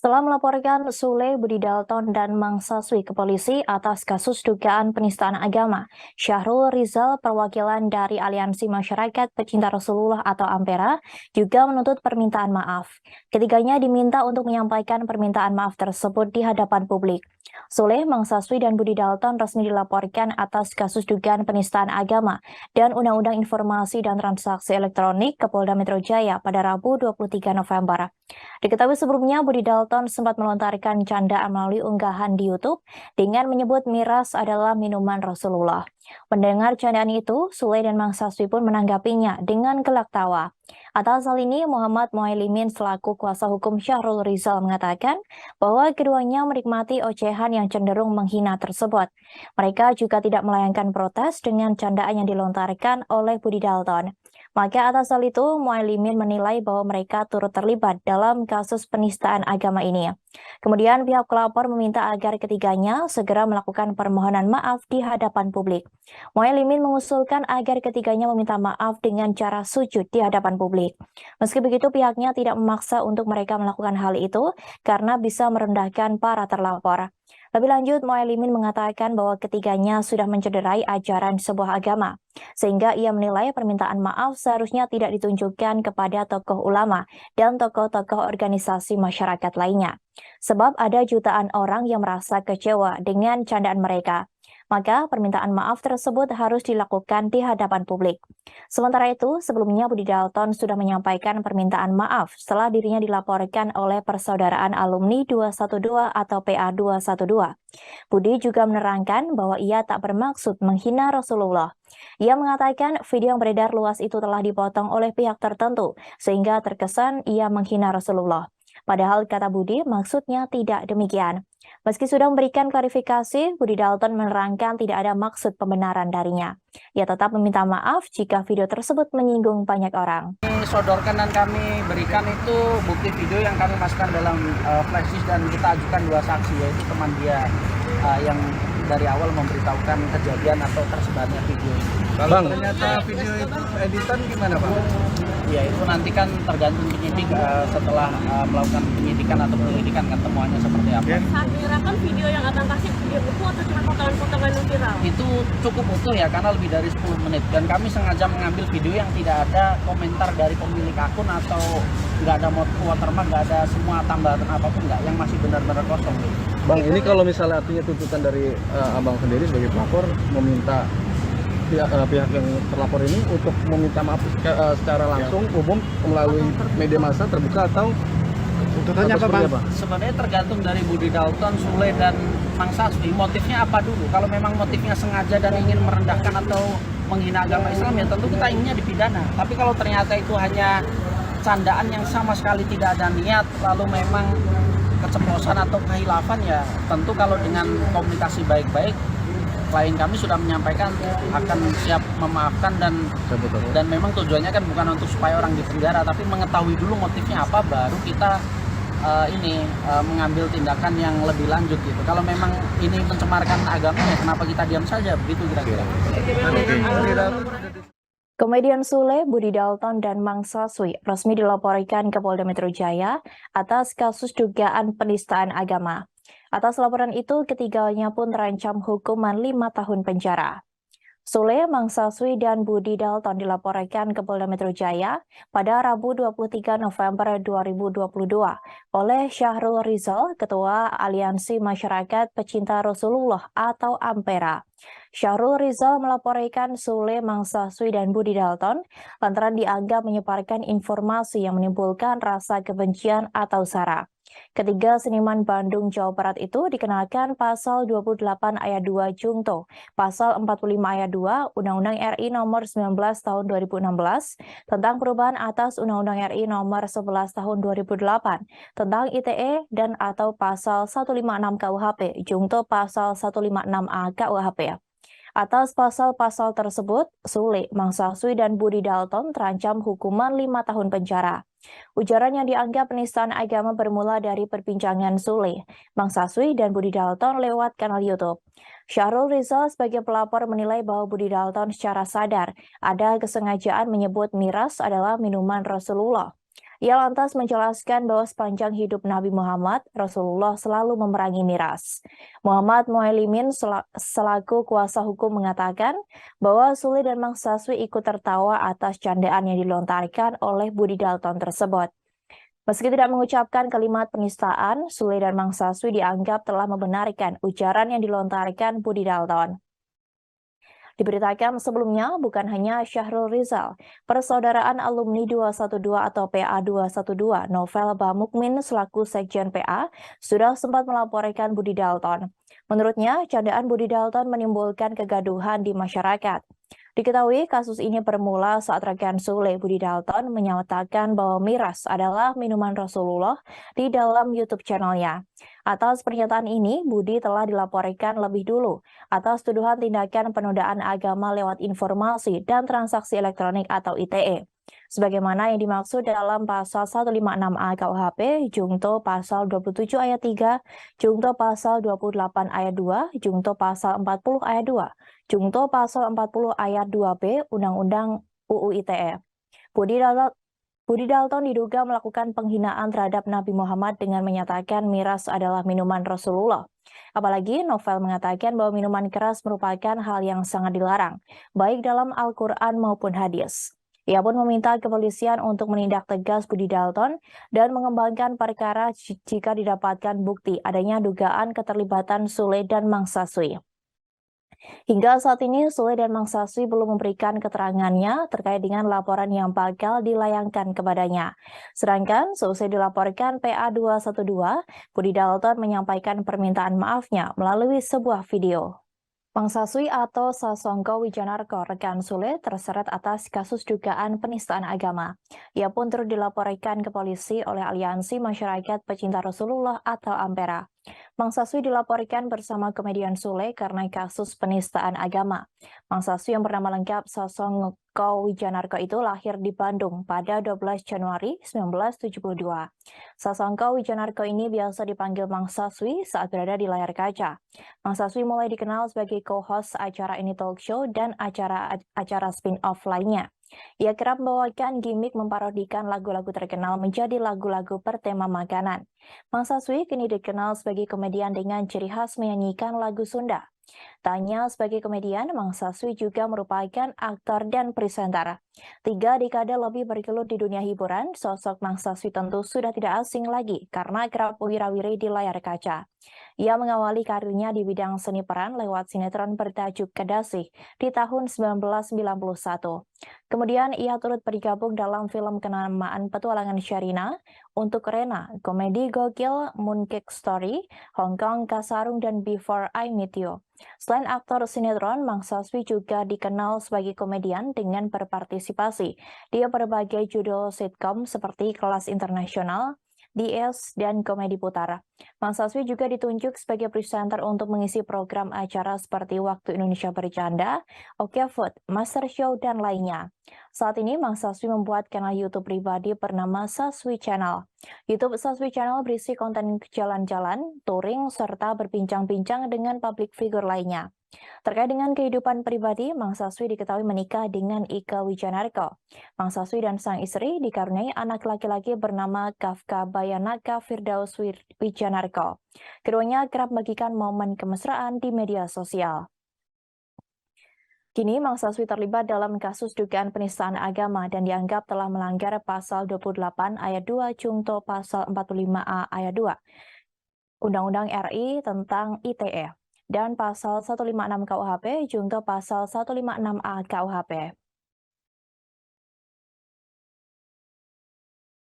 Setelah melaporkan Sule, Budi Dalton, dan Mang Saswi ke polisi atas kasus dugaan penistaan agama, Syahrul Rizal, perwakilan dari Aliansi Masyarakat Pecinta Rasulullah atau Ampera, juga menuntut permintaan maaf. Ketiganya diminta untuk menyampaikan permintaan maaf tersebut di hadapan publik. Sule, Mang Saswi, dan Budi Dalton resmi dilaporkan atas kasus dugaan penistaan agama dan Undang-Undang Informasi dan Transaksi Elektronik ke Polda Metro Jaya pada Rabu 23 November. Diketahui sebelumnya, Budi Dalton sempat melontarkan candaan melalui unggahan di YouTube dengan menyebut miras adalah minuman Rasulullah. Mendengar candaan itu, Sule dan Mang Saswi pun menanggapinya dengan gelak tawa. Atas hal ini, Muhammad Muhailimin selaku kuasa hukum Syahrul Rizal mengatakan bahwa keduanya menikmati ocehan yang cenderung menghina tersebut. Mereka juga tidak melayangkan protes dengan candaan yang dilontarkan oleh Budi Dalton. Maka atas hal itu, Muhailimin menilai bahwa mereka turut terlibat dalam kasus penistaan agama ini. Kemudian pihak pelapor meminta agar ketiganya segera melakukan permohonan maaf di hadapan publik. Muhailimin mengusulkan agar ketiganya meminta maaf dengan cara sujud di hadapan publik. Meski begitu, pihaknya tidak memaksa untuk mereka melakukan hal itu karena bisa merendahkan para terlapor. Lebih lanjut, Muhailimin mengatakan bahwa ketiganya sudah mencederai ajaran sebuah agama, sehingga ia menilai permintaan maaf seharusnya tidak ditunjukkan kepada tokoh ulama dan tokoh-tokoh organisasi masyarakat lainnya. Sebab ada jutaan orang yang merasa kecewa dengan candaan mereka. Maka permintaan maaf tersebut harus dilakukan di hadapan publik. Sementara itu, sebelumnya Budi Dalton sudah menyampaikan permintaan maaf setelah dirinya dilaporkan oleh Persaudaraan Alumni 212 atau PA212. Budi juga menerangkan bahwa ia tak bermaksud menghina Rasulullah. Ia mengatakan video yang beredar luas itu telah dipotong oleh pihak tertentu, sehingga terkesan ia menghina Rasulullah. Padahal kata Budi, maksudnya tidak demikian. Meski sudah memberikan klarifikasi, Budi Dalton menerangkan tidak ada maksud pembenaran darinya. Ia tetap meminta maaf jika video tersebut menyinggung banyak orang. Kami sodorkan dan kami berikan itu bukti video yang kami masukkan dalam flash disk dan kita ajukan dua saksi, yaitu teman dia yang dari awal memberitahukan kejadian atau tersebarnya video ini. Kalau ternyata video itu editan gimana, Bang? Ya itu nanti kan tergantung penyidik setelah melakukan penyidikan atau penyelidikan kan temuannya seperti apa. Saat menyerahkan video yang abang kasih video utuh atau cuma potongan-potongan yang viral? Itu cukup utuh ya karena lebih dari 10 menit dan kami sengaja mengambil video yang tidak ada komentar dari pemilik akun atau nggak ada watermark, nggak ada semua tambahan apapun, nggak, yang masih benar-benar kosong gitu. Bang, ini kalau misalnya artinya tuntutan dari abang sendiri sebagai pelapor meminta pihak yang terlapor ini untuk meminta maaf secara langsung umum melalui media massa terbuka atau tuntutannya apa, Bang? Sebenarnya tergantung dari Budi Dalton, Sule, dan Mang Saswi. Motifnya apa dulu? Kalau memang motifnya sengaja dan ingin merendahkan atau menghina agama Islam, ya tentu kita inginnya dipidana. Tapi kalau ternyata itu hanya candaan yang sama sekali tidak ada niat, lalu memang keceplosan atau kehilafan, ya tentu kalau dengan komunikasi baik-baik, klien kami sudah menyampaikan akan siap memaafkan dan memang tujuannya kan bukan untuk supaya orang di penjara, tapi mengetahui dulu motifnya apa, baru kita mengambil tindakan yang lebih lanjut gitu. Kalau memang ini mencemarkan agama, ya kenapa kita diam saja, begitu kira-kira. Komedian Sule, Budi Dalton, dan Mang Saswi resmi dilaporkan ke Polda Metro Jaya atas kasus dugaan penistaan agama. Atas laporan itu, ketiganya pun terancam hukuman 5 tahun penjara. Sule, Mang Saswi, dan Budi Dalton dilaporkan ke Polda Metro Jaya pada Rabu 23 November 2022 oleh Syahrul Rizal, Ketua Aliansi Masyarakat Pecinta Rasulullah atau Ampera. Syahrul Rizal melaporkan Sule, Mang Saswi, dan Budi Dalton lantaran dianggap menyebarkan informasi yang menimbulkan rasa kebencian atau sara. Ketiga seniman Bandung, Jawa Barat itu dikenakan pasal 28 ayat 2 Junto, pasal 45 ayat 2 Undang-Undang RI nomor 19 tahun 2016 tentang perubahan atas Undang-Undang RI nomor 11 tahun 2008 tentang ITE dan atau pasal 156 KUHP Junto pasal 156A KUHP. Atas pasal-pasal tersebut, Sule, Mang Saswi, dan Budi Dalton terancam hukuman 5 tahun penjara. Ujaran yang dianggap penistaan agama bermula dari perbincangan Sule, Mang Saswi, dan Budi Dalton lewat kanal YouTube. Syahrul Rizal sebagai pelapor menilai bahwa Budi Dalton secara sadar ada kesengajaan menyebut miras adalah minuman Rasulullah. Ia lantas menjelaskan bahwa sepanjang hidup Nabi Muhammad, Rasulullah selalu memerangi miras. Muhammad Muhailimin selaku kuasa hukum mengatakan bahwa Sule dan Mang Saswi ikut tertawa atas candaan yang dilontarkan oleh Budi Dalton tersebut. Meski tidak mengucapkan kalimat penistaan, Sule dan Mang Saswi dianggap telah membenarkan ujaran yang dilontarkan Budi Dalton. Diberitakan sebelumnya, bukan hanya Syahrul Rizal, Persaudaraan Alumni 212 atau PA 212, Novel Bamukmin selaku Sekjen PA, sudah sempat melaporkan Budi Dalton. Menurutnya, candaan Budi Dalton menimbulkan kegaduhan di masyarakat. Diketahui kasus ini bermula saat rekan Sule Budi Dalton menyatakan bahwa miras adalah minuman Rasulullah di dalam YouTube channelnya. Atas pernyataan ini, Budi telah dilaporkan lebih dulu atas tuduhan tindakan penodaan agama lewat informasi dan transaksi elektronik atau ITE. Sebagaimana yang dimaksud dalam pasal 156A KUHP, Jungto pasal 27 ayat 3, Jungto pasal 28 ayat 2, Jungto pasal 40 ayat 2, Jungto pasal 40 ayat 2B Undang-Undang UU ITE. Budi Dalton diduga melakukan penghinaan terhadap Nabi Muhammad dengan menyatakan miras adalah minuman Rasulullah. Apalagi Novel mengatakan bahwa minuman keras merupakan hal yang sangat dilarang, baik dalam Al-Quran maupun hadis. Ia pun meminta kepolisian untuk menindak tegas Budi Dalton dan mengembangkan perkara jika didapatkan bukti adanya dugaan keterlibatan Sule dan Mang Saswi. Hingga saat ini, Sule dan Mang Saswi belum memberikan keterangannya terkait dengan laporan yang bakal dilayangkan kepadanya. Sedangkan seusai dilaporkan PA 212, Budi Dalton menyampaikan permintaan maafnya melalui sebuah video. Mang Saswi atau Sasongko Wijanarko, rekan Sule, terseret atas kasus dugaan penistaan agama. Ia pun turut dilaporkan ke polisi oleh Aliansi Masyarakat Pecinta Rasulullah atau Ampera. Mang Saswi dilaporkan bersama komedian Sule karena kasus penistaan agama. Mang Saswi yang bernama lengkap Sasongko Wijanarko itu lahir di Bandung pada 12 Januari 1972. Sasongko Wijanarko ini biasa dipanggil Mang Saswi saat berada di layar kaca. Mang Saswi mulai dikenal sebagai co-host acara Ini Talk Show dan acara spin-off lainnya. Ia kerap membawakan gimmick memparodikan lagu-lagu terkenal menjadi lagu-lagu bertema makanan. Mang Saswi kini dikenal sebagai komedian dengan ciri khas menyanyikan lagu Sunda. Tak hanya sebagai komedian, Mang Saswi juga merupakan aktor dan presenter. 3 dekade lebih bergelut di dunia hiburan, sosok Mang Saswi tentu sudah tidak asing lagi karena kerap wira-wiri di layar kaca. Ia mengawali karirnya di bidang seni peran lewat sinetron bertajuk Kedasih di tahun 1991. Kemudian ia turut bergabung dalam film kenamaan Petualangan Sherina, Untuk Rena, komedi gokil Mooncake Story, Hong Kong Kasarung, dan Before I Meet You. Selain aktor sinetron, Mang Saswi juga dikenal sebagai komedian dengan berpartisipasi di berbagai judul sitkom seperti Kelas Internasional, DS, dan Komedi Putar. Mang Saswi juga ditunjuk sebagai presenter untuk mengisi program acara seperti Waktu Indonesia Bercanda, Oke Food, Master Show, dan lainnya. Saat ini, Mang Saswi membuat kanal YouTube pribadi bernama Saswi Channel. YouTube Saswi Channel berisi konten jalan-jalan, touring, serta berbincang-bincang dengan public figure lainnya. Terkait dengan kehidupan pribadi, Mang Saswi diketahui menikah dengan Ika Wijanarko. Mang Saswi dan sang istri dikaruniai anak laki-laki bernama Kafka Bayanaka Firdaus Wijanarko. Keduanya kerap bagikan momen kemesraan di media sosial. Kini, Mang Saswi terlibat dalam kasus dugaan penistaan agama dan dianggap telah melanggar pasal 28 ayat 2 Jungto pasal 45A ayat 2 Undang-Undang RI tentang ITE dan pasal 156 KUHP Jungto pasal 156A KUHP.